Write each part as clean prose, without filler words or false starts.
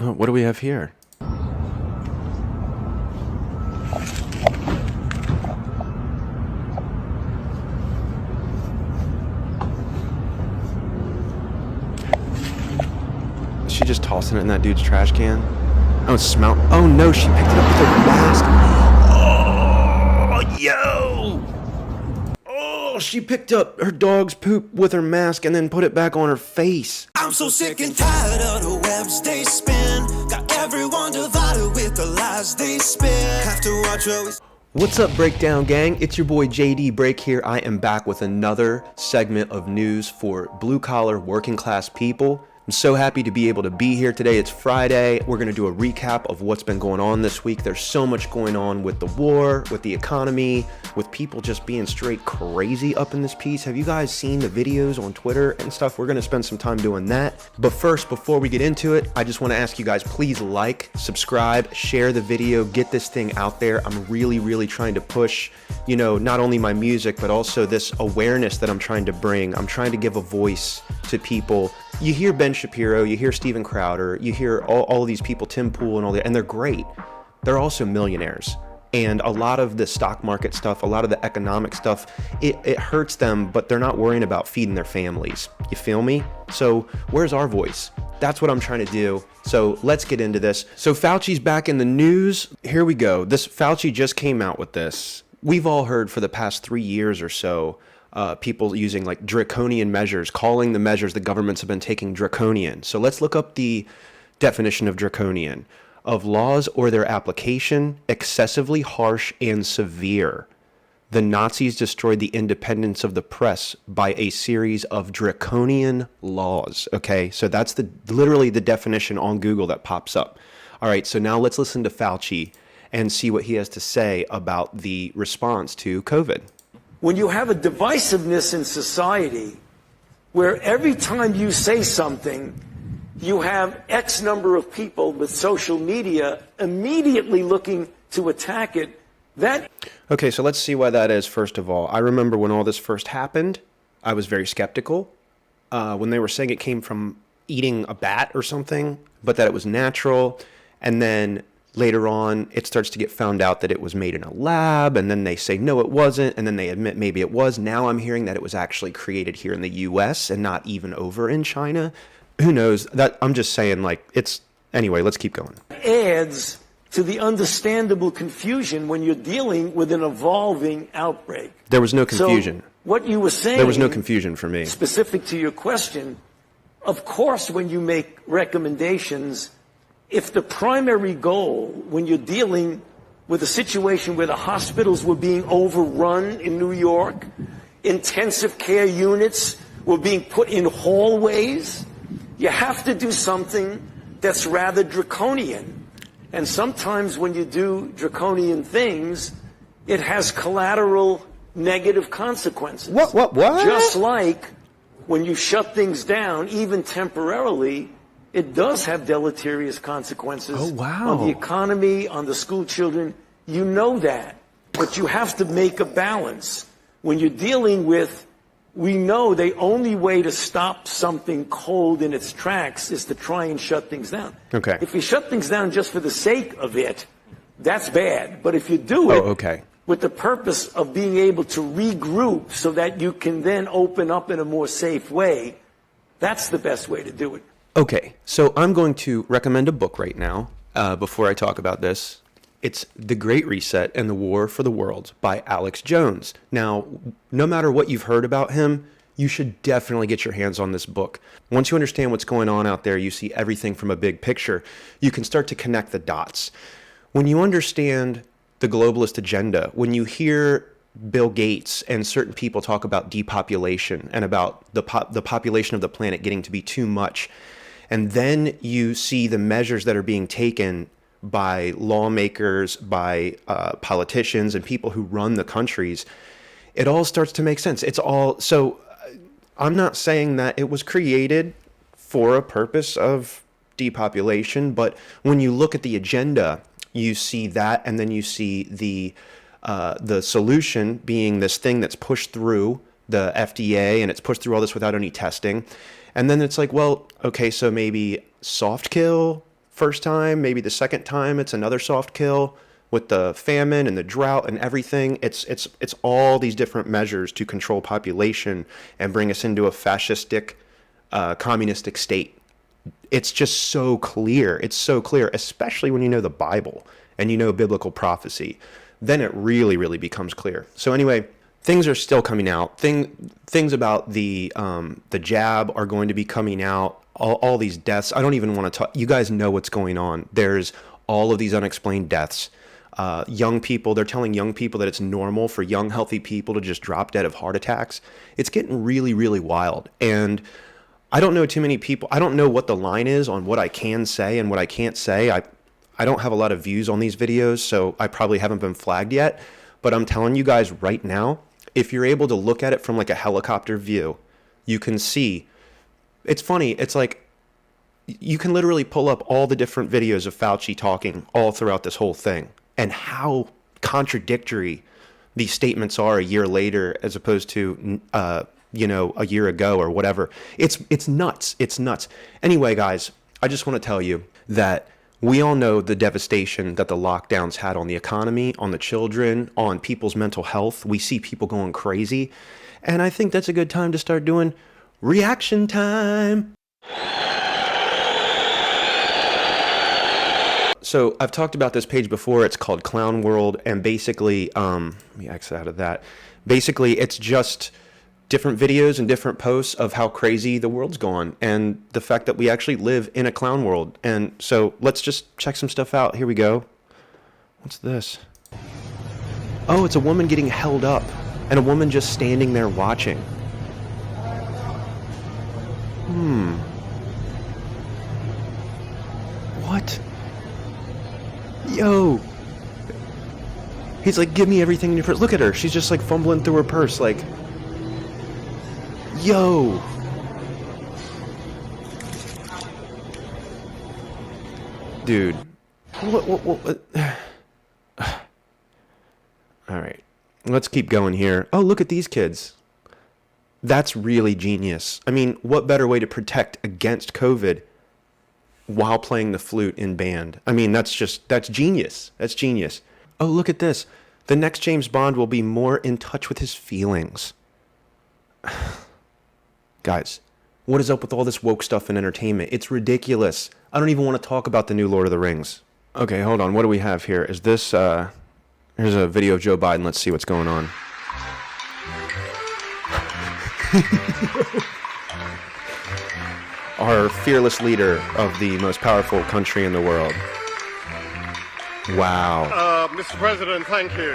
Oh, what do we have here? Is she just tossing it in that dude's trash can? Oh, smell. Oh no, she picked it up with her mask. Oh, yo! Oh, she picked up her dog's poop with her mask and then put it back on her face. I'm so sick and tired of the webs they spin. Got everyone divided with the lies they spin. Have to watch always. What's up, Breakdown Gang? It's your boy JD Break here. I am back with another segment of news for blue-collar, working-class people. I'm so happy to be able to be here today. It's Friday. We're going to do a recap of what's been going on this week. There's so much going on with the war, with the economy, with people just being straight crazy up in this piece. Have you guys seen the videos on Twitter and stuff? We're going to spend some time doing that. But first, before we get into it, I just want to ask you guys, please like, subscribe, share the video, get this thing out there. I'm really trying to push, not only my music, but also this awareness that I'm trying to bring. I'm trying to give a voice to people. You hear Ben Shapiro, you hear Steven Crowder, you hear all of these people, Tim Pool and all that, and they're great. They're also millionaires. And a lot of the stock market stuff, a lot of the economic stuff, it hurts them, but they're not worrying about feeding their families. You feel me? So where's our voice? That's what I'm trying to do. So let's get into this. So Fauci's back in the news. Here we go. Fauci just came out with this. We've all heard for the past 3 years or so, people using like draconian measures, calling the measures the governments have been taking draconian. So let's look up the definition of draconian: of laws or their application, excessively harsh and severe. The Nazis destroyed the independence of the press by a series of draconian laws. Okay, so that's literally the definition on Google that pops up. All right, so now let's listen to Fauci and see what he has to say about the response to COVID. When you have a divisiveness in society where every time you say something, you have X number of people with social media immediately looking to attack it, Okay, so let's see why that is, first of all. I remember when all this first happened, I was very skeptical. When they were saying it came from eating a bat or something, but that it was natural, and then later on, it starts to get found out that it was made in a lab, and then they say, no, it wasn't, and then they admit maybe it was. Now I'm hearing that it was actually created here in the U.S. and not even over in China. Who knows? I'm just saying, anyway, let's keep going. adds to the understandable confusion when you're dealing with an evolving outbreak. There was no confusion. So what you were saying, there was no confusion for me. Specific to your question, of course, when you make recommendations, if the primary goal, when you're dealing with a situation where the hospitals were being overrun in New York, intensive care units were being put in hallways, you have to do something that's rather draconian. And sometimes when you do draconian things, it has collateral negative consequences. What? Just like when you shut things down, even temporarily, it does have deleterious consequences on the economy, on the school children. You know that. But you have to make a balance. When you're dealing with, we know the only way to stop something cold in its tracks is to try and shut things down. Okay. If you shut things down just for the sake of it, that's bad. But if you do it with the purpose of being able to regroup so that you can then open up in a more safe way, that's the best way to do it. Okay, so I'm going to recommend a book right now before I talk about this. It's The Great Reset and the War for the World by Alex Jones. Now, no matter what you've heard about him, you should definitely get your hands on this book. Once you understand what's going on out there, you see everything from a big picture. You can start to connect the dots. When you understand the globalist agenda, when you hear Bill Gates and certain people talk about depopulation and about the population of the planet getting to be too much, and then you see the measures that are being taken by lawmakers, by politicians, and people who run the countries, it all starts to make sense. So I'm not saying that it was created for a purpose of depopulation, but when you look at the agenda, you see that, and then you see the solution being this thing that's pushed through the FDA, and it's pushed through all this without any testing. And then it's like, well, okay, so maybe soft kill first time, maybe the second time it's another soft kill. With the famine and the drought and everything, it's all these different measures to control population and bring us into a fascistic, communistic state. It's just so clear. It's so clear, especially when you know the Bible and you know biblical prophecy. Then it really, really becomes clear. So anyway, things are still coming out. Things about the jab are going to be coming out. All these deaths. I don't even want to talk. You guys know what's going on. There's all of these unexplained deaths. Young people, they're telling young people that it's normal for young, healthy people to just drop dead of heart attacks. It's getting really, really wild. And I don't know too many people. I don't know what the line is on what I can say and what I can't say. I don't have a lot of views on these videos, so I probably haven't been flagged yet. But I'm telling you guys right now, if you're able to look at it from like a helicopter view, you can see. It's funny. It's like you can literally pull up all the different videos of Fauci talking all throughout this whole thing. And how contradictory these statements are a year later as opposed to, a year ago or whatever. It's nuts. It's nuts. Anyway, guys, I just want to tell you that we all know the devastation that the lockdowns had on the economy, on the children, on people's mental health. We see people going crazy. And I think that's a good time to start doing reaction time. So I've talked about this page before. It's called Clown World, and basically, let me exit out of that. Basically, it's just different videos and different posts of how crazy the world's gone and the fact that we actually live in a clown world. And so let's just check some stuff out. Here we go. What's this? Oh, it's a woman getting held up and a woman just standing there watching. What? Yo, he's like, give me everything in your purse. Look at her. She's just like fumbling through her purse. Like, yo. Dude. What? All right. Let's keep going here. Oh, look at these kids. That's really genius. I mean, what better way to protect against COVID while playing the flute in band? I mean, that's genius. That's genius. Oh, look at this. The next James Bond will be more in touch with his feelings. Guys, what is up with all this woke stuff in entertainment? It's ridiculous. I don't even want to talk about the new Lord of the Rings. Okay, hold on. What do we have here? Is this, here's a video of Joe Biden. Let's see what's going on. Our fearless leader of the most powerful country in the world. Wow. Mr. President, thank you.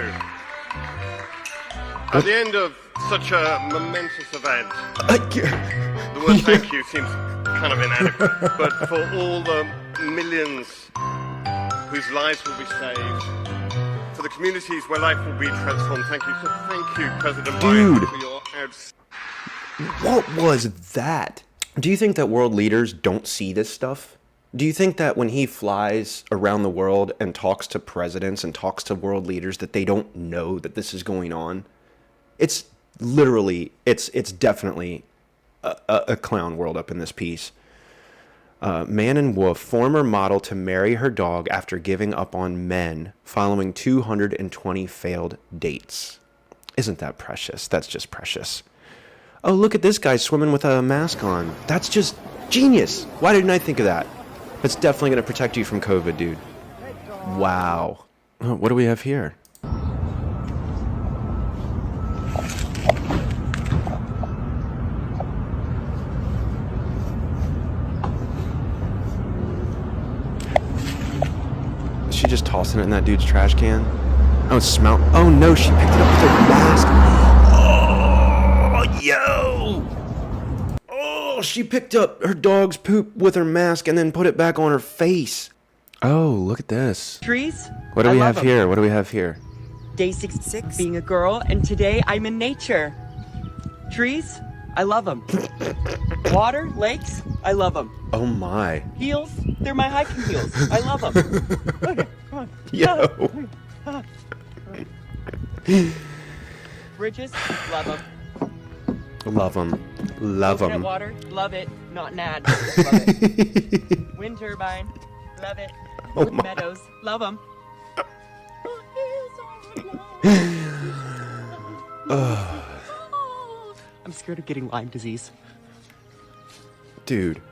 At the end of such a momentous event, the word thank you seems kind of inadequate, but for all the millions whose lives will be saved, for the communities where life will be transformed, thank you. So thank you, President Biden, for your What was that? Do you think that world leaders don't see this stuff? Do you think that when he flies around the world and talks to presidents and talks to world leaders that they don't know that this is going on? It's literally, it's definitely a clown world up in this piece. Man and Wolf, former model to marry her dog after giving up on men following 220 failed dates. Isn't that precious? That's just precious. Oh, look at this guy swimming with a mask on. That's just genius. Why didn't I think of that? It's definitely going to protect you from COVID, dude. Wow. Oh, what do we have here? Is she just tossing it in that dude's trash can? Oh, smell. Oh no, she picked it up with her mask. Oh, yo! Oh, she picked up her dog's poop with her mask and then put it back on her face. Oh, look at this. Trees? What do we have here? What do we have here? Day 66, being a girl, and today I'm in nature. Trees? I love them. Water, lakes? I love them. Oh my. Heels? They're my hiking heels. I love them. Okay, come on. Yo. Bridges? Love them. Love them. Love Coconut them. water? Love it. Not an ad. Love it. Wind turbine? Love it. Oh Wood my. meadows. Love them. I'm scared of getting Lyme disease. Dude.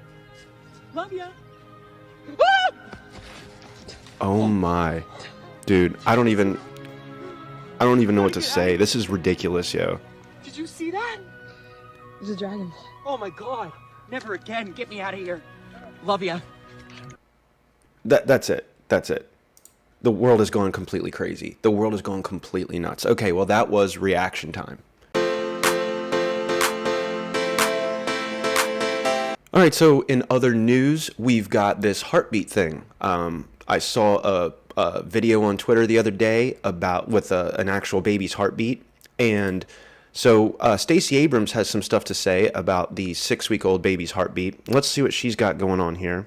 Love ya. Oh my. Dude, I don't even know what to say. This is ridiculous, yo. Did you see that? There's a dragon. Oh my god. Never again. Get me out of here. Love ya. That's it. That's it. The world is going completely crazy. The world is going completely nuts. Okay, well, that was reaction time. All right, so in other news, we've got this heartbeat thing. I saw a video on Twitter the other day with an actual baby's heartbeat. And so Stacy Abrams has some stuff to say about the 6-week-old baby's heartbeat. Let's see what she's got going on here.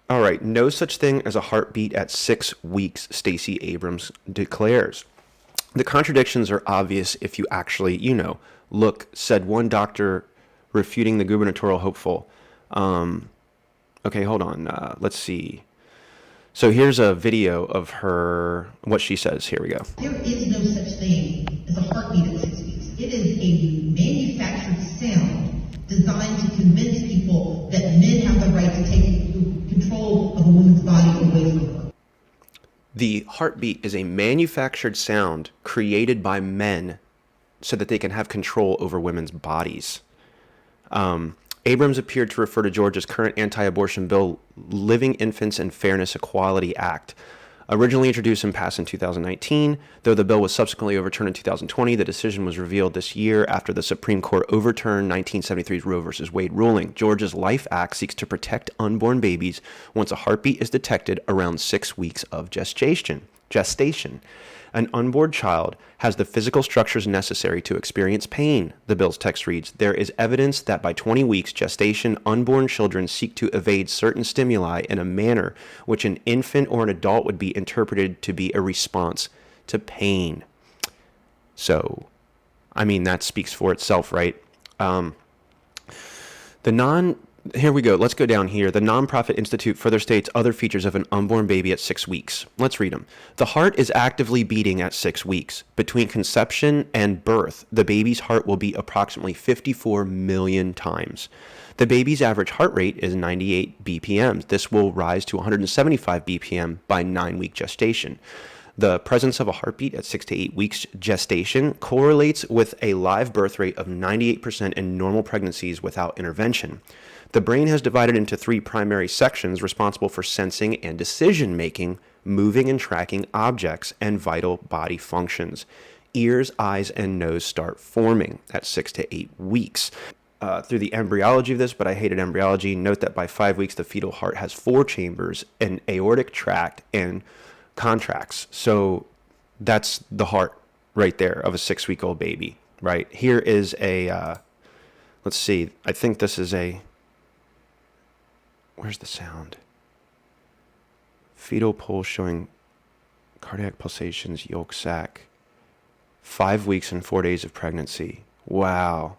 All right, no such thing as a heartbeat at 6 weeks, Stacy Abrams declares. The contradictions are obvious if you actually, look, said one doctor refuting the gubernatorial hopeful. Okay, hold on. Let's see. So here's a video of her, what she says. Here we go. There is no such thing as a heartbeat at 6 weeks. It is a manufactured sound designed to convince people that men have the right to take control of a woman's body away from her. The heartbeat is a manufactured sound created by men so that they can have control over women's bodies. Abrams appeared to refer to Georgia's current anti-abortion bill, Living Infants and Fairness Equality Act. Originally introduced and passed in 2019, though the bill was subsequently overturned in 2020, the decision was revealed this year after the Supreme Court overturned 1973's Roe v. Wade ruling. Georgia's Life Act seeks to protect unborn babies once a heartbeat is detected around 6 weeks of gestation. An unborn child has the physical structures necessary to experience pain, the bill's text reads. There is evidence that by 20 weeks gestation, unborn children seek to evade certain stimuli in a manner which an infant or an adult would be interpreted to be a response to pain. So, that speaks for itself, right? Here we go. Let's go down here. The Nonprofit Institute further states other features of an unborn baby at 6 weeks. Let's read them. The heart is actively beating at 6 weeks. Between conception and birth, the baby's heart will beat approximately 54 million times. The baby's average heart rate is 98 BPM. This will rise to 175 BPM by 9-week gestation. The presence of a heartbeat at 6 to 8 weeks gestation correlates with a live birth rate of 98% in normal pregnancies without intervention. The brain has divided into 3 primary sections responsible for sensing and decision-making, moving and tracking objects, and vital body functions. Ears, eyes, and nose start forming at 6 to 8 weeks. Through the embryology of this, but I hated embryology, note that by 5 weeks the fetal heart has 4 chambers, an aortic tract, and contracts. So that's the heart right there of a 6-week-old baby, right? Here is a, let's see, I think this is a, where's the sound? Fetal pulse showing cardiac pulsations, yolk sac. 5 weeks and 4 days of pregnancy. Wow.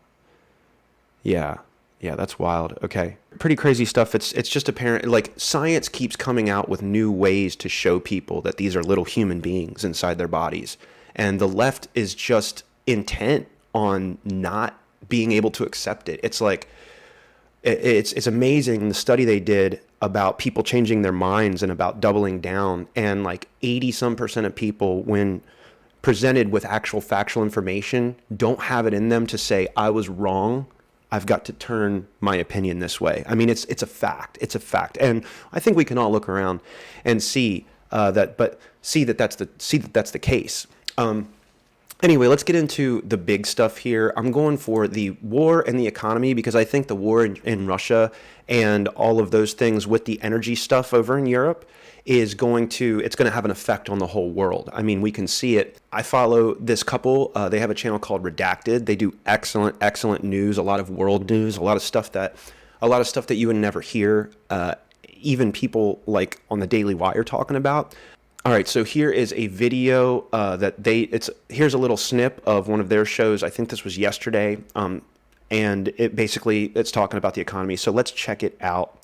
Yeah, that's wild. Okay. Pretty crazy stuff. It's just apparent, like, science keeps coming out with new ways to show people that these are little human beings inside their bodies. And the left is just intent on not being able to accept it. It's like, it's amazing the study they did about people changing their minds and about doubling down. And like 80% of people, when presented with actual factual information, don't have it in them to say, I was wrong. I've got to turn my opinion this way. It's a fact. It's a fact. And I think we can all look around and see that's the case. Anyway, let's get into the big stuff here. I'm going for the war and the economy because I think the war in Russia and all of those things with the energy stuff over in Europe it's going to have an effect on the whole world. We can see it. I follow this couple. They have a channel called Redacted. They do excellent news, a lot of world news, a lot of stuff that you would never hear, even people like on the Daily Wire talking about. All right, so here is a video here's a little snip of one of their shows. I think this was yesterday, and it's talking about the economy. So let's check it out.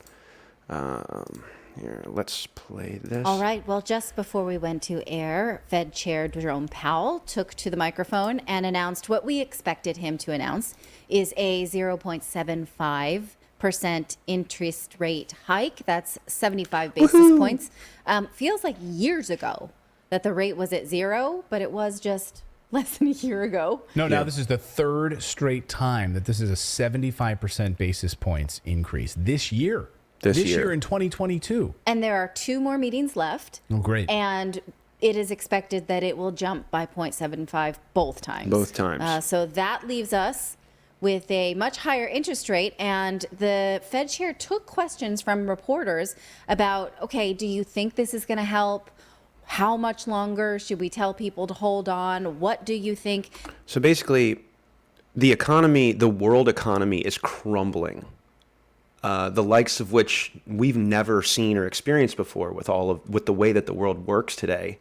Here, let's play this. All right. Well, just before we went to air, Fed Chair Jerome Powell took to the microphone and announced what we expected him to announce is a 0.75% interest rate hike. That's 75 basis points. Feels like years ago that the rate was at 0, but it was just less than a year ago. No, now this is the third straight time that this is a 75% basis points increase this year. This year in 2022. And there are 2 more meetings left. Oh, great. And it is expected that it will jump by 0.75 both times. Both times. So that leaves us with a much higher interest rate. And the Fed chair took questions from reporters about, okay, do you think this is going to help? How much longer should we tell people to hold on? What do you think? So basically, the economy, the world economy is crumbling. The likes of which we've never seen or experienced before with the way that the world works today.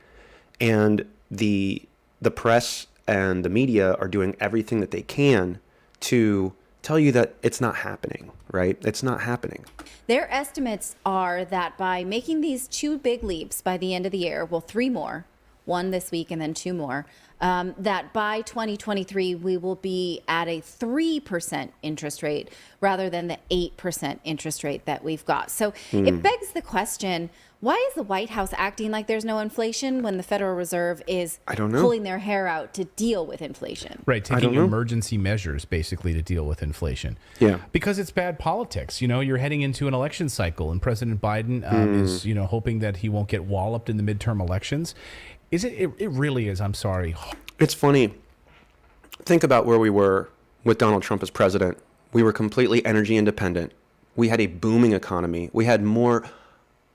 And the press and the media are doing everything that they can to tell you that it's not happening, right? It's not happening. Their estimates are that by making these 2 big leaps by the end of the year, well, 3 more, 1 this week and then 2 more, that by 2023, we will be at a 3% interest rate rather than the 8% interest rate that we've got. So it begs the question, why is the White House acting like there's no inflation when the Federal Reserve is pulling their hair out to deal with inflation? Right, taking emergency measures basically to deal with inflation. Yeah. Because it's bad politics. You know, you're heading into an election cycle and President Biden is, hoping that he won't get walloped in the midterm elections. It really is, I'm sorry. It's funny. Think about where we were with Donald Trump as president. We were completely energy independent. We had a booming economy. We had more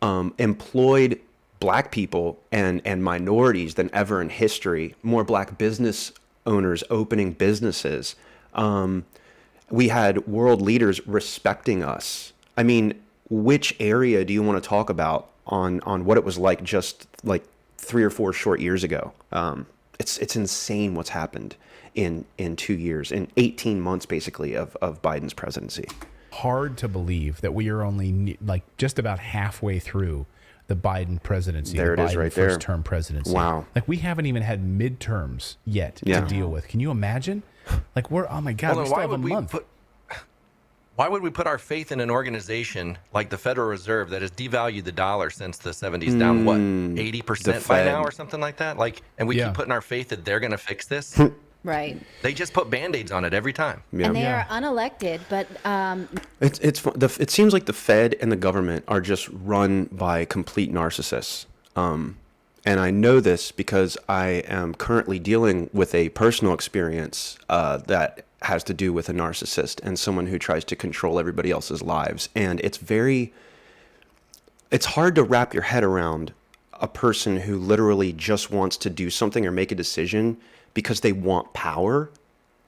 employed black people and minorities than ever in history. More black business owners opening businesses. We had world leaders respecting us. I mean, which area do you want to talk about on what it was like just like 3 or 4 short years ago? It's insane what's happened in 2 years, in 18 months basically of Biden's presidency. Hard to believe that we are only like just about halfway through the Biden presidency. There the it is, Biden right there. First-term presidency. Wow. Like we haven't even had midterms yet to deal with. Can you imagine? Like oh my God, we still have a month. Why would we put our faith in an organization like the Federal Reserve that has devalued the dollar since the 70s down, 80% by now or something like that? And we keep putting our faith that they're going to fix this? Right. They just put Band-Aids on it every time. Yeah. And they are unelected, but... It seems like the Fed and the government are just run by complete narcissists. And I know this because I am currently dealing with a personal experience that has to do with a narcissist and someone who tries to control everybody else's lives. And it's hard to wrap your head around a person who literally just wants to do something or make a decision because they want power,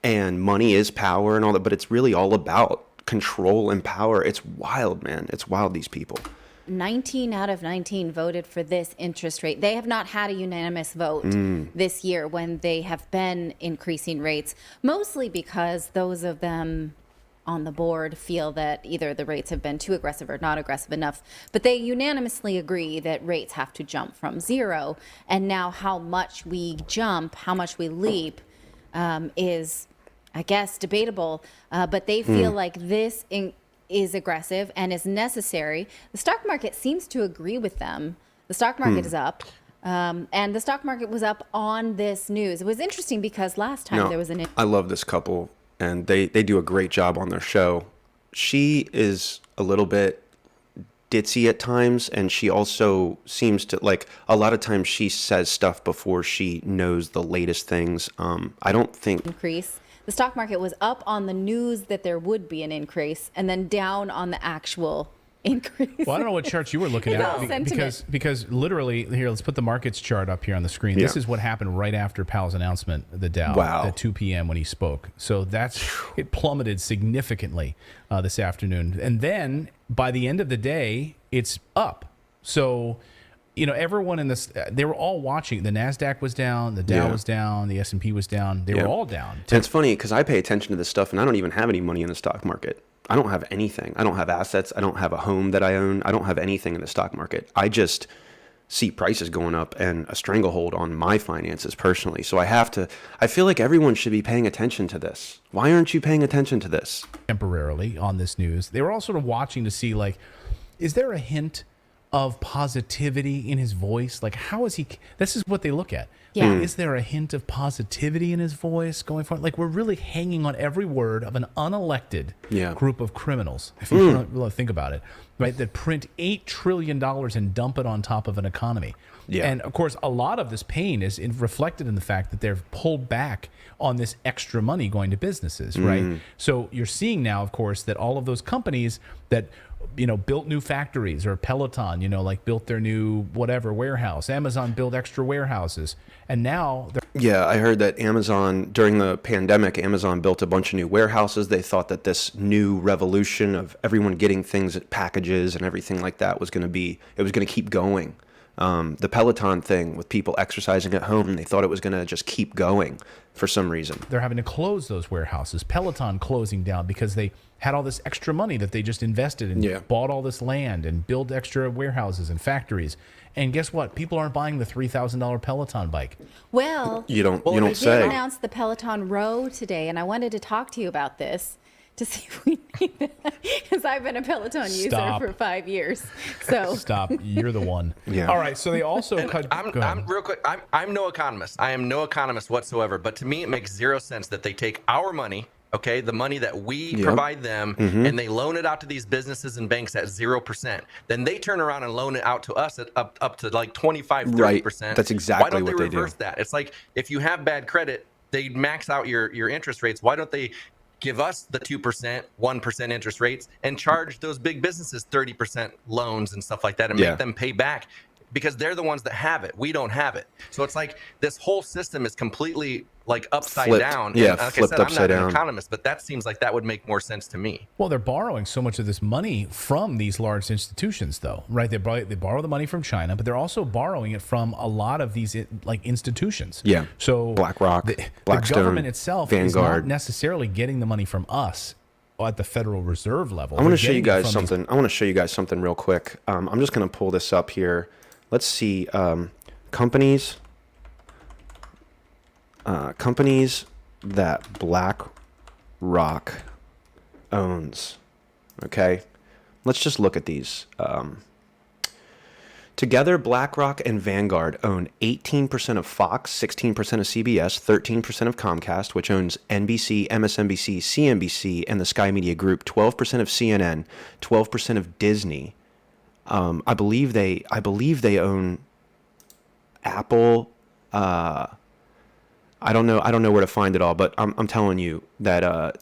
and money is power and all that, but it's really all about control and power. It's wild, man. It's wild, these people. 19 out of 19 voted for this interest rate. They have not had a unanimous vote this year when they have been increasing rates, mostly because those of them on the board feel that either the rates have been too aggressive or not aggressive enough. But they unanimously agree that rates have to jump from 0. And now how much we jump, how much we leap is, I guess, debatable. But they feel like this is aggressive and is necessary. The stock market seems to agree with them. The stock market is up. And the stock market was up on this news. It was interesting because last time there was an... I love this couple, and they do a great job on their show. She is a little bit ditzy at times, and she also seems to, like, a lot of times she says stuff before she knows the latest things. I don't think... Increase. The stock market was up on the news that there would be an increase and then down on the actual increase. Well, I don't know what charts you were looking at because literally here, let's put the markets chart up here on the screen. This is what happened right after Powell's announcement, the Dow at 2 p.m. when he spoke. So it plummeted significantly this afternoon. And then by the end of the day, it's up. So, everyone in this, they were all watching. The NASDAQ was down, the Dow was down, the S&P was down. They were all down. And it's funny because I pay attention to this stuff and I don't even have any money in the stock market. I don't have anything. I don't have assets. I don't have a home that I own. I don't have anything in the stock market. I just see prices going up and a stranglehold on my finances personally. So I feel like everyone should be paying attention to this. Why aren't you paying attention to this? Temporarily on this news, they were all sort of watching to see, like, is there a hint of positivity in his voice? Like, how is he? This is what they look at. Yeah. Is there a hint of positivity in his voice going forward? Like, we're really hanging on every word of an unelected group of criminals, if you really think about it, right? That print $8 trillion and dump it on top of an economy. Yeah. And of course, a lot of this pain is reflected in the fact that they've pulled back on this extra money going to businesses, right? So you're seeing now, of course, that all of those companies that built new factories, or Peloton, like built their new whatever warehouse. Amazon built extra warehouses. And now I heard that Amazon, during the pandemic, Amazon built a bunch of new warehouses. They thought that this new revolution of everyone getting things at packages and everything like that was going to keep going. The Peloton thing with people exercising at home, they thought it was going to just keep going for some reason. They're having to close those warehouses. Peloton closing down because they had all this extra money that they just invested and bought all this land and built extra warehouses and factories. And guess what? People aren't buying the $3,000 Peloton bike. Well, you don't they say. They announced the Peloton Row today, and I wanted to talk to you about this to see if we need that, because I've been a Peloton user for 5 years. So stop. You're the one. Yeah. All right. So they also cut. I'm real quick. I'm no economist. I am no economist whatsoever. But to me, it makes zero sense that they take our money. Okay, the money that we provide them, and they loan it out to these businesses and banks at 0%. Then they turn around and loan it out to us at up to like 25, 30%. Right. That's exactly what they do. Why don't they reverse that? It's like, if you have bad credit, they max out your interest rates. Why don't they give us the 2%, 1% interest rates and charge those big businesses 30% loans and stuff like that and make them pay back? Because they're the ones that have it. We don't have it. So it's like this whole system is completely like upside down. Yeah, and like flipped I said, upside I'm not down. an economist, but that seems like that would make more sense to me. Well, they're borrowing so much of this money from these large institutions, though, right? They borrow the money from China, but they're also borrowing it from a lot of these like institutions. Yeah. So BlackRock, the Blackstone, government itself is not necessarily getting the money from us at the Federal Reserve level. I want to show you guys something. I want to show you guys something real quick. I'm just going to pull this up here. Let's see, companies that BlackRock owns. Okay, let's just look at these. Together, BlackRock and Vanguard own 18% of Fox, 16% of CBS, 13% of Comcast, which owns NBC, MSNBC, CNBC, and the Sky Media Group, 12% of CNN, 12% of Disney. I believe they own Apple. I don't know where to find it all, but I'm telling you that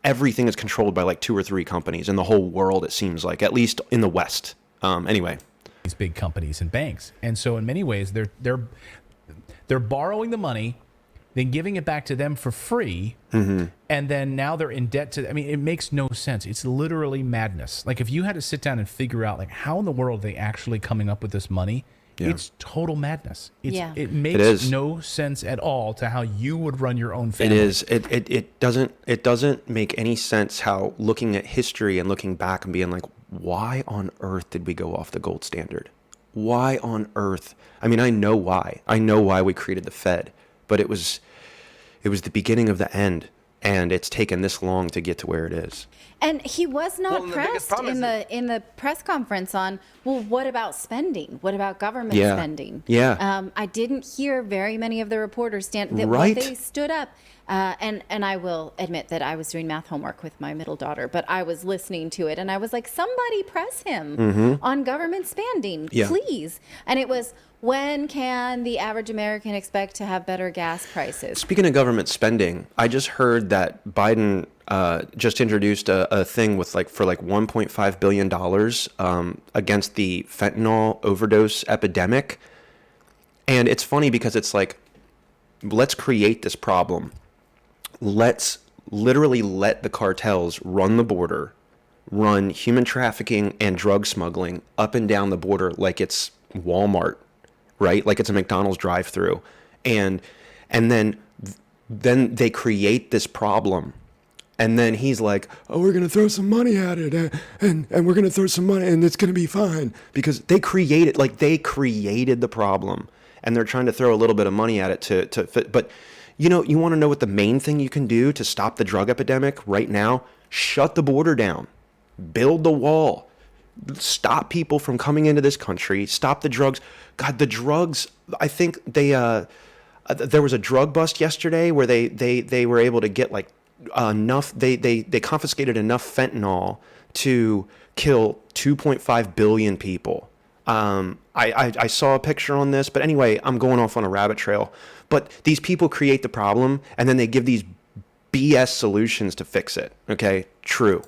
everything is controlled by like 2 or 3 companies in the whole world. It seems like, at least in the West. Anyway, these big companies and banks, and so in many ways they're borrowing the money, then giving it back to them for free, and then now they're in debt to. I mean, it makes no sense. It's literally madness. Like, if you had to sit down and figure out, like, how in the world are they actually coming up with this money, it's total madness. It makes no sense at all to how you would run your own family. It is. It doesn't make any sense how, looking at history and looking back and being like, why on earth did we go off the gold standard? Why on earth? I mean, I know why. I know why we created the Fed. But it was the beginning of the end, and it's taken this long to get to where it is. And he was not pressed in the press conference on, well, what about spending? What about government spending? Yeah. I didn't hear very many of the reporters they stood up. And I will admit that I was doing math homework with my middle daughter, but I was listening to it, and I was like, somebody press him on government spending, please. And it was, when can the average American expect to have better gas prices? Speaking of government spending, I just heard that Biden just introduced a thing with for $1.5 billion against the fentanyl overdose epidemic. And it's funny because it's like, let's create this problem. Let's literally let the cartels run the border, run human trafficking and drug smuggling up and down the border like it's Walmart, right? Like it's a McDonald's drive-through. And then they create this problem And then he's like, oh, we're going to throw some money at it, and we're going to throw some money, and it's going to be fine. Because they created the problem, and they're trying to throw a little bit of money at it to fit. But, you want to know what the main thing you can do to stop the drug epidemic right now? Shut the border down. Build the wall. Stop people from coming into this country. Stop the drugs. God, the drugs, I think there was a drug bust yesterday where they were able to get like enough, they confiscated enough fentanyl to kill 2.5 billion people. I saw a picture on this, but anyway, I'm going off on a rabbit trail. But these people create the problem, and then they give these BS solutions to fix it. Okay, true.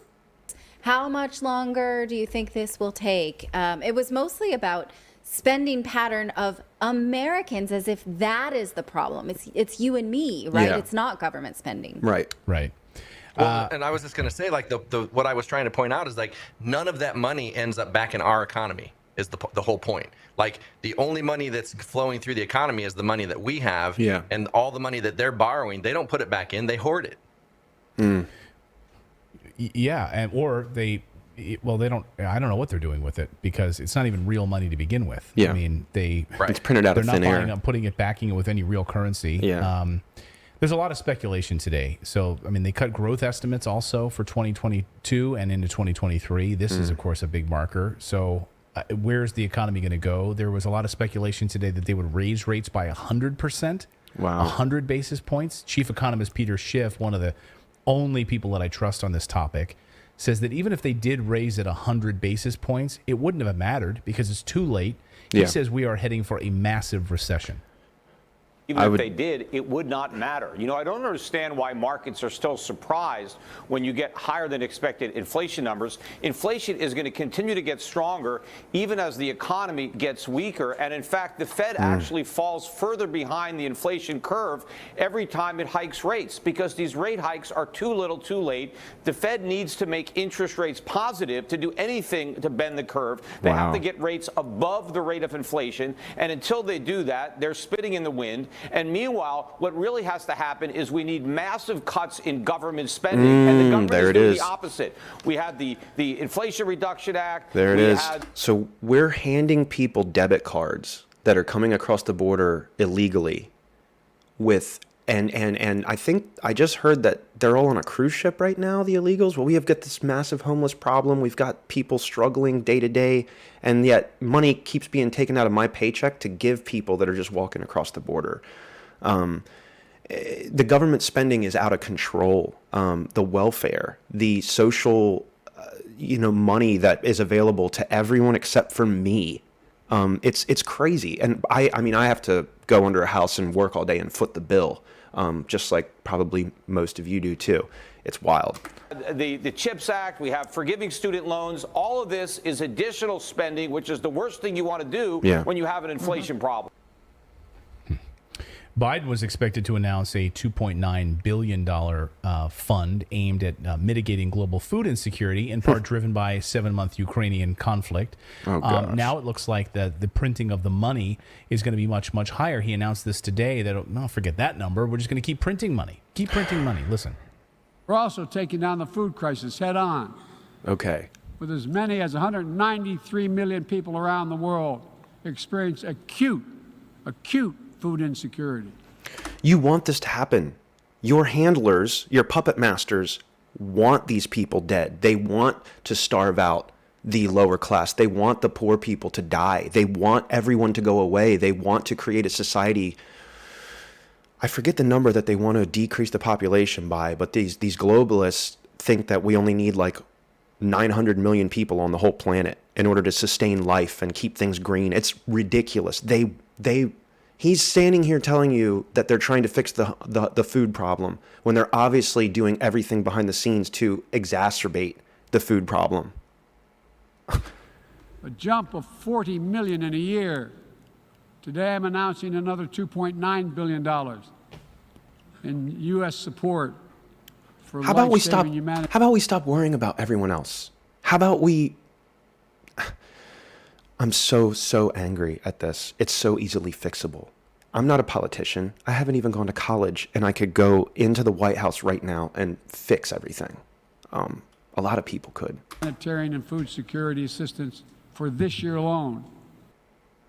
How much longer do you think this will take? It was mostly about spending pattern of Americans, as if that is the problem. It's you and me, right? Yeah. It's not government spending. Right. Well, and I was just going to say, like, what I was trying to point out is, like, none of that money ends up back in our economy is the whole point. Like, the only money that's flowing through the economy is the money that we have. Yeah. And all the money that they're borrowing, they don't put it back in, they hoard it. Yeah, or they don't. I don't know what they're doing with it, because it's not even real money to begin with. Yeah. I mean, it's printed out they're of not thin buying air. up, putting it, backing it with any real currency. Yeah. There's a lot of speculation today. So, I mean, they cut growth estimates also for 2022 and into 2023. This is, of course, a big marker. So, where's the economy going to go? There was a lot of speculation today that they would raise rates by 100%. Wow. 100 basis points. Chief economist Peter Schiff, one of the only people that I trust on this topic, says that even if they did raise it 100 basis points, it wouldn't have mattered because it's too late. He says we are heading for a massive recession. Even if they did, it would not matter. I don't understand why markets are still surprised when you get higher than expected inflation numbers. Inflation is going to continue to get stronger even as the economy gets weaker. And in fact, the Fed actually falls further behind the inflation curve every time it hikes rates, because these rate hikes are too little too late. The Fed needs to make interest rates positive to do anything to bend the curve. They have to get rates above the rate of inflation. And until they do that, they're spitting in the wind. And meanwhile, what really has to happen is we need massive cuts in government spending. And the government is doing the opposite. We had the Inflation Reduction Act. There it is. So we're handing people debit cards that are coming across the border illegally with, and I think I just heard that they're all on a cruise ship right now, the illegals. Well, we have got this massive homeless problem. We've got people struggling day to day, and yet money keeps being taken out of my paycheck to give people that are just walking across the border. The government spending is out of control. The welfare, the social, money that is available to everyone except for me. It's crazy. And I mean, I have to go under a house and work all day and foot the bill. Just like probably most of you do too. It's wild. The CHIPS Act, we have forgiving student loans. All of this is additional spending, which is the worst thing you want to do when you have an inflation problem. Biden was expected to announce a $2.9 billion fund aimed at mitigating global food insecurity, in part driven by a 7-month Ukrainian conflict. Now it looks like the printing of the money is going to be much, much higher. He announced this today that, no, forget that number. We're just going to keep printing money. Keep printing money. Listen. We're also taking down the food crisis head on. Okay. With as many as 193 million people around the world experience acute food insecurity. You want this to happen. Your handlers, your puppet masters, want these people dead. They want to starve out the lower class. They want the poor people to die. They want everyone to go away. They want to create a society. I forget the number that they want to decrease the population by, but these globalists think that we only need like 900 million people on the whole planet in order to sustain life and keep things green. It's ridiculous. He's standing here telling you that they're trying to fix the food problem when they're obviously doing everything behind the scenes to exacerbate the food problem. A jump of 40 million in a year. Today I'm announcing another $2.9 billion in U.S. support for life-saving humanity. How about we stop worrying about everyone else? How about we... I'm so angry at this. It's so easily fixable. I'm not a politician. I haven't even gone to college, and I could go into the White House right now and fix everything. A lot of people could. Humanitarian and food security assistance for this year alone.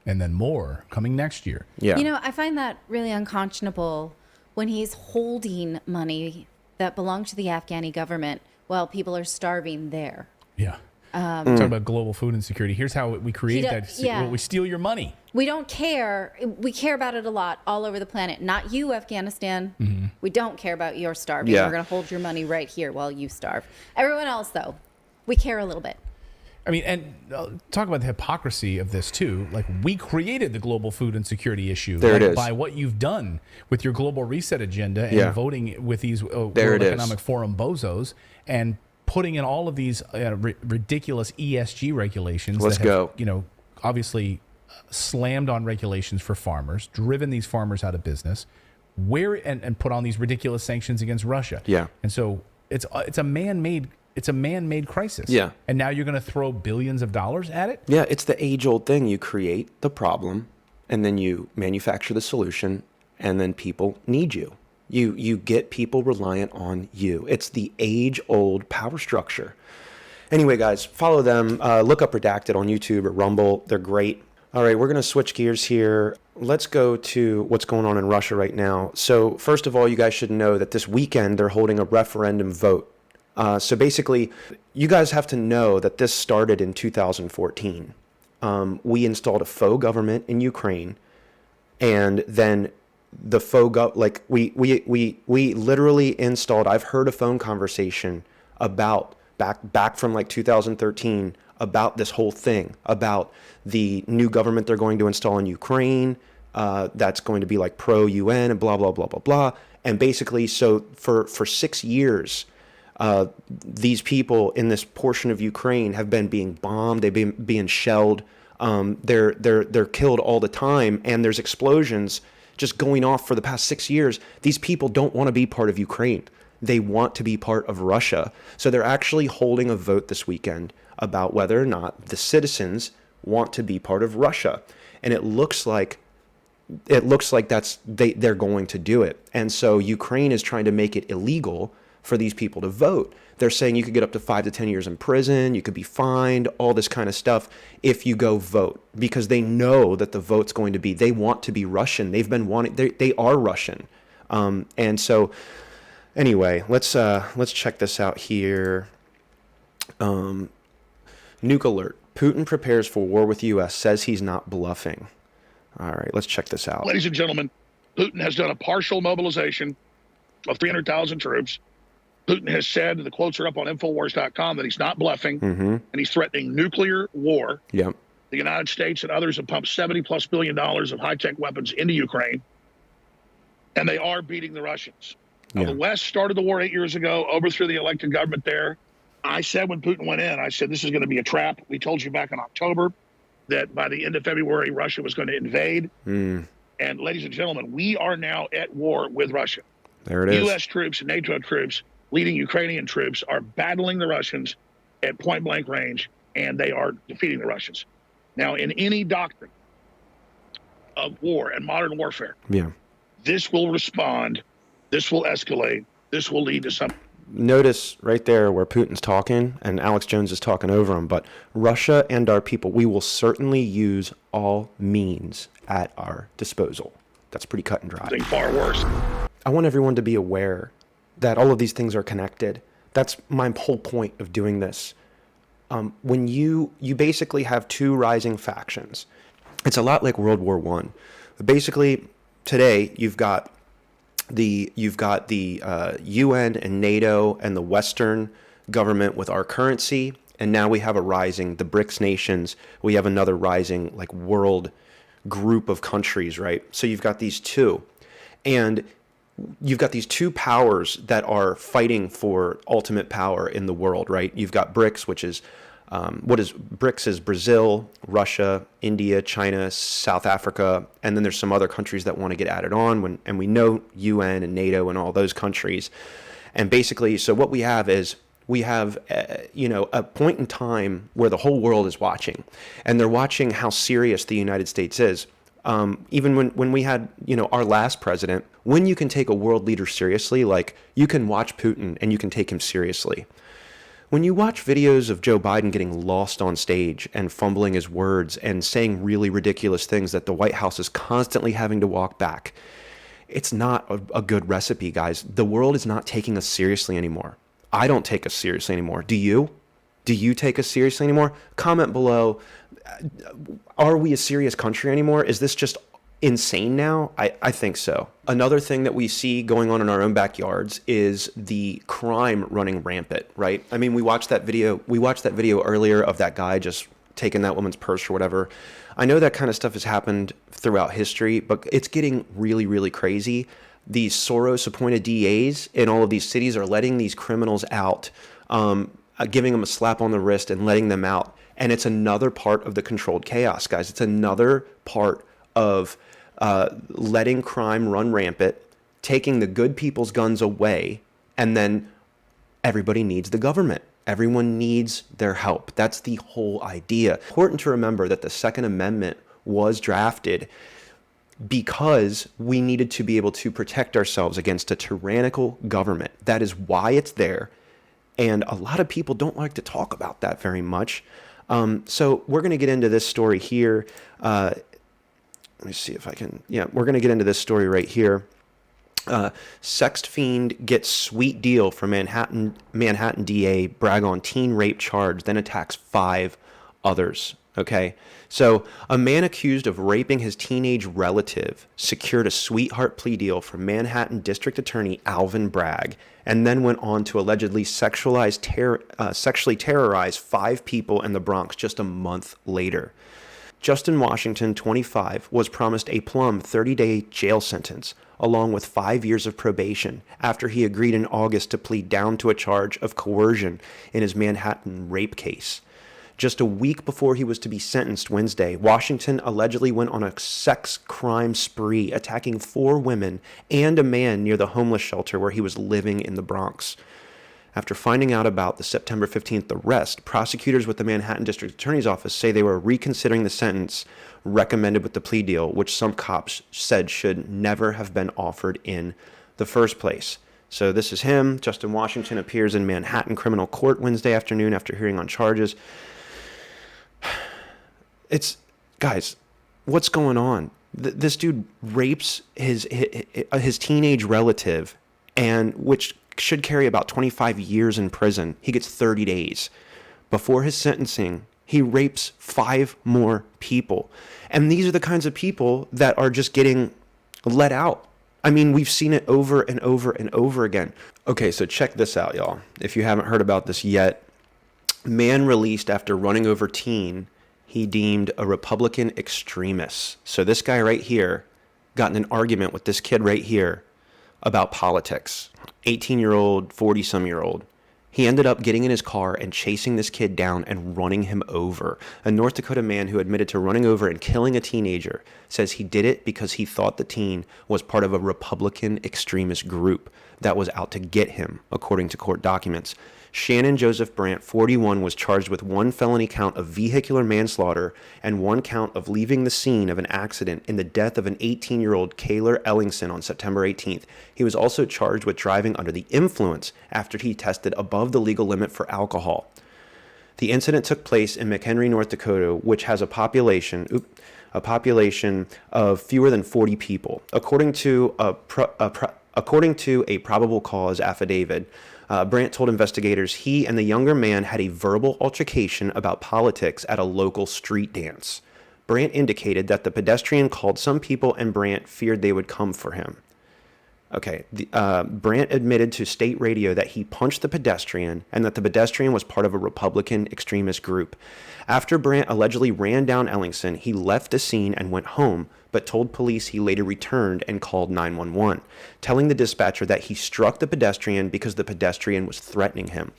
And then more coming next year. Yeah. You know, I find that really unconscionable when he's holding money that belonged to the Afghani government while people are starving there. Yeah. Talking about global food insecurity. Here's how we create that. Yeah. Well, we steal your money. We don't care. We care about it a lot all over the planet. Not you, Afghanistan. Mm-hmm. We don't care about your starving. Yeah. We're going to hold your money right here while you starve. Everyone else, though, we care a little bit. I mean, and talk about the hypocrisy of this, too. Like, we created the global food insecurity issue by what you've done with your global reset agenda and voting with these World Economic Forum bozos and putting in all of these ridiculous ESG regulations. Let's go. You know, obviously slammed on regulations for farmers, driven these farmers out of business, and put on these ridiculous sanctions against Russia. Yeah. And so it's a man-made crisis. Yeah. And now you're going to throw billions of dollars at it? Yeah, it's the age-old thing. You create the problem, and then you manufacture the solution, and then people need you. You get people reliant on you. It's the age-old power structure. Anyway, guys, follow them. Look up Redacted on YouTube or Rumble. They're great. All right, we're going to switch gears here. Let's go to what's going on in Russia right now. So first of all, you guys should know that this weekend they're holding a referendum vote. So basically, you guys have to know that this started in 2014. We installed a faux government in Ukraine, and then the faux we literally installed. I've heard a phone conversation about back from like 2013 about this whole thing, about the new government they're going to install in Ukraine. That's going to be like pro-UN and blah blah blah blah blah. And basically, so for 6 years. These people in this portion of Ukraine have been being bombed. They've been being shelled. They're killed all the time, and there's explosions just going off for the past 6 years. These people don't want to be part of Ukraine. They want to be part of Russia. So they're actually holding a vote this weekend about whether or not the citizens want to be part of Russia, and it looks like they're going to do it. And so Ukraine is trying to make it illegal for these people to vote. They're saying you could get up to 5 to 10 years in prison, you could be fined, all this kind of stuff if you go vote, because they know that the vote's going to be, they want to be Russian. They've been wanting, they are Russian. And so anyway, let's check this out here. Nuke alert. Putin prepares for war with U.S., says he's not bluffing. All right, let's check this out. Ladies and gentlemen, Putin has done a partial mobilization of 300,000 troops. Putin has said, the quotes are up on Infowars.com, that he's not bluffing, and he's threatening nuclear war. Yep. The United States and others have pumped $70+ billion of high-tech weapons into Ukraine, and they are beating the Russians. Now, the West started the war 8 years ago, overthrew the elected government there. I said when Putin went in, I said, this is going to be a trap. We told you back in October that by the end of February, Russia was going to invade. And ladies and gentlemen, we are now at war with Russia. There it is. U.S. troops, NATO troops, leading Ukrainian troops are battling the Russians at point-blank range, and they are defeating the Russians. Now, in any doctrine of war and modern warfare, this will respond, this will escalate, this will lead to something. Notice right there where Putin's talking and Alex Jones is talking over him, but Russia and our people, we will certainly use all means at our disposal. That's pretty cut and dry. Something far worse. I want everyone to be aware that all of these things are connected. That's my whole point of doing this. When you basically have two rising factions, it's a lot like World War I. Basically, today you've got the UN and NATO and the Western government with our currency, and now we have the BRICS nations. We have another rising like world group of countries, right? So you've got these two, and you've got these two powers that are fighting for ultimate power in the world, right? You've got BRICS, which is BRICS is Brazil, Russia, India, China, South Africa, and then there's some other countries that want to get added on, and we know UN and NATO and all those countries. And basically, so what we have is a point in time where the whole world is watching, and they're watching how serious the United States is. Even when we had, our last president, when you can take a world leader seriously, like you can watch Putin and you can take him seriously. When you watch videos of Joe Biden getting lost on stage and fumbling his words and saying really ridiculous things that the White House is constantly having to walk back, it's not a good recipe, guys. The world is not taking us seriously anymore. I don't take us seriously anymore. Do you? Do you take us seriously anymore? Comment below. Are we a serious country anymore? Is this just insane now? I think so. Another thing that we see going on in our own backyards is the crime running rampant, right? I mean, we watched that video earlier of that guy just taking that woman's purse or whatever. I know that kind of stuff has happened throughout history, but it's getting really, really crazy. These Soros-appointed DAs in all of these cities are letting these criminals out, giving them a slap on the wrist and letting them out. And it's another part of the controlled chaos, guys. It's another part of letting crime run rampant, taking the good people's guns away, and then everybody needs the government. Everyone needs their help. That's the whole idea. Important to remember that the Second Amendment was drafted because we needed to be able to protect ourselves against a tyrannical government. That is why it's there. And a lot of people don't like to talk about that very much. So we're going to get into this story here. Let me see if I can. Yeah, we're going to get into this story right here. Sex fiend gets sweet deal from Manhattan DA, brag on teen rape charge, then attacks 5 others. Okay, so a man accused of raping his teenage relative secured a sweetheart plea deal from Manhattan District Attorney Alvin Bragg, and then went on to allegedly sexually terrorize 5 people in the Bronx just a month later. Justin Washington, 25, was promised a plum 30-day jail sentence, along with 5 years of probation, after he agreed in August to plead down to a charge of coercion in his Manhattan rape case. Just a week before he was to be sentenced Wednesday, Washington allegedly went on a sex crime spree, attacking 4 women and a man near the homeless shelter where he was living in the Bronx. After finding out about the September 15th arrest, prosecutors with the Manhattan District Attorney's Office say they were reconsidering the sentence recommended with the plea deal, which some cops said should never have been offered in the first place. So this is him. Justin Washington appears in Manhattan criminal court Wednesday afternoon after hearing on charges. Guys, what's going on? This dude rapes his teenage relative, and which should carry about 25 years in prison. He gets 30 days. Before his sentencing, he rapes 5 more people. And these are the kinds of people that are just getting let out. I mean, we've seen it over and over and over again. Okay, so check this out, y'all. If you haven't heard about this yet, man released after running over teen he deemed a Republican extremist. So this guy right here got in an argument with this kid right here about politics. 18-year-old, 40-some-year-old. He ended up getting in his car and chasing this kid down and running him over. A North Dakota man who admitted to running over and killing a teenager says he did it because he thought the teen was part of a Republican extremist group that was out to get him, according to court documents. Shannon Joseph Brandt, 41, was charged with 1 felony count of vehicular manslaughter and 1 count of leaving the scene of an accident in the death of an 18-year-old Kaylor Ellingson on September 18th. He was also charged with driving under the influence after he tested above the legal limit for alcohol. The incident took place in McHenry, North Dakota, which has a population of fewer than 40 people. According to a probable cause affidavit, Brandt told investigators he and the younger man had a verbal altercation about politics at a local street dance. Brandt indicated that the pedestrian called some people and Brandt feared they would come for him. Okay, Brandt admitted to state radio that he punched the pedestrian and that the pedestrian was part of a Republican extremist group. After Brandt allegedly ran down Ellingson, he left the scene and went home, but told police he later returned and called 911, telling the dispatcher that he struck the pedestrian because the pedestrian was threatening him.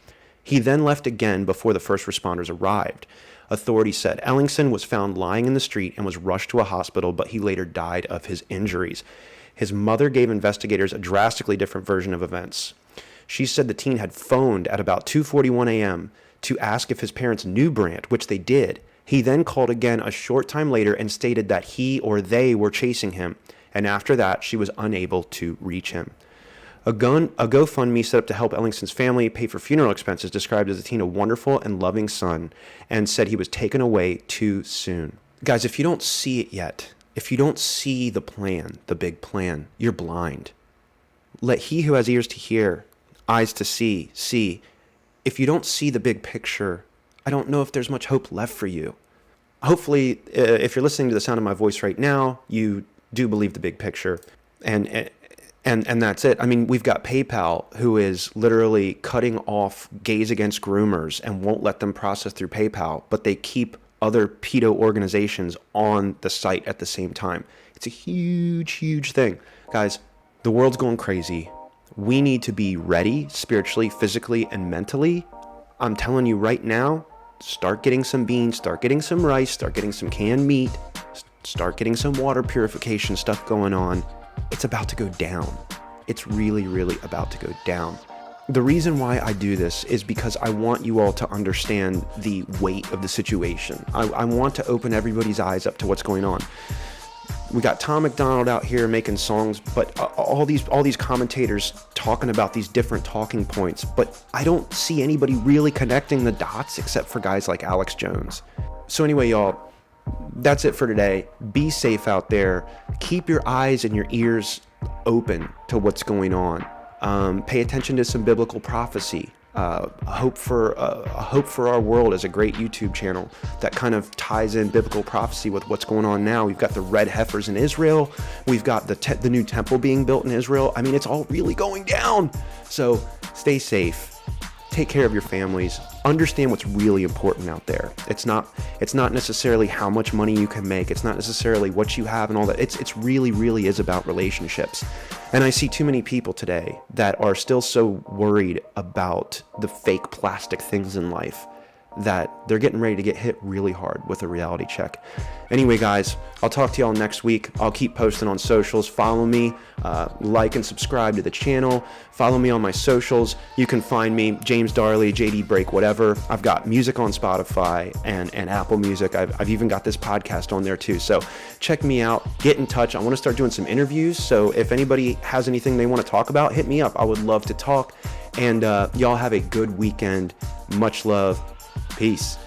He then left again before the first responders arrived. Authorities said Ellingson was found lying in the street and was rushed to a hospital, but he later died of his injuries. His mother gave investigators a drastically different version of events. She said the teen had phoned at about 2:41 a.m. to ask if his parents knew Brandt, which they did. He then called again a short time later and stated that he or they were chasing him, and after that, she was unable to reach him. A GoFundMe set up to help Ellingson's family pay for funeral expenses described as a teen a wonderful and loving son, and said he was taken away too soon. Guys, if you don't see it yet, if you don't see the plan, the big plan, you're blind. Let he who has ears to hear, eyes to see, see. If you don't see the big picture, I don't know if there's much hope left for you. Hopefully, if you're listening to the sound of my voice right now, you do believe the big picture. And that's it. I mean, we've got PayPal, who is literally cutting off gays against groomers and won't let them process through PayPal, but they keep other pedo organizations on the site at the same time. It's a huge, huge thing. Guys, the world's going crazy. We need to be ready spiritually, physically, and mentally. I'm telling you right now, start getting some beans, start getting some rice, start getting some canned meat, start getting some water purification stuff going on. It's about to go down. It's really, really about to go down. The reason why I do this is because I want you all to understand the weight of the situation. I want to open everybody's eyes up to what's going on. We got Tom McDonald out here making songs, but all these commentators talking about these different talking points, but I don't see anybody really connecting the dots except for guys like Alex Jones. So anyway, y'all, that's it for today. Be safe out there. Keep your eyes and your ears open to what's going on. Pay attention to some biblical prophecy. Hope for Our World is a great YouTube channel that kind of ties in biblical prophecy with what's going on now. We've got the red heifers in Israel. We've got the new temple being built in Israel. I mean, it's all really going down. So stay safe. Take care of your families. Understand what's really important out there. It's not necessarily how much money you can make. It's not necessarily what you have and all that. It's really, really is about relationships. And I see too many people today that are still so worried about the fake plastic things in life that they're getting ready to get hit really hard with a reality check. Anyway, guys, I'll talk to y'all next week. I'll keep posting on socials. Follow me, like and subscribe to the channel. Follow me on my socials. You can find me, James Darley, JD Break, whatever. I've got music on Spotify and Apple Music. I've even got this podcast on there too. So check me out. Get in touch. I want to start doing some interviews. So if anybody has anything they want to talk about, hit me up. I would love to talk. And y'all have a good weekend. Much love. Peace.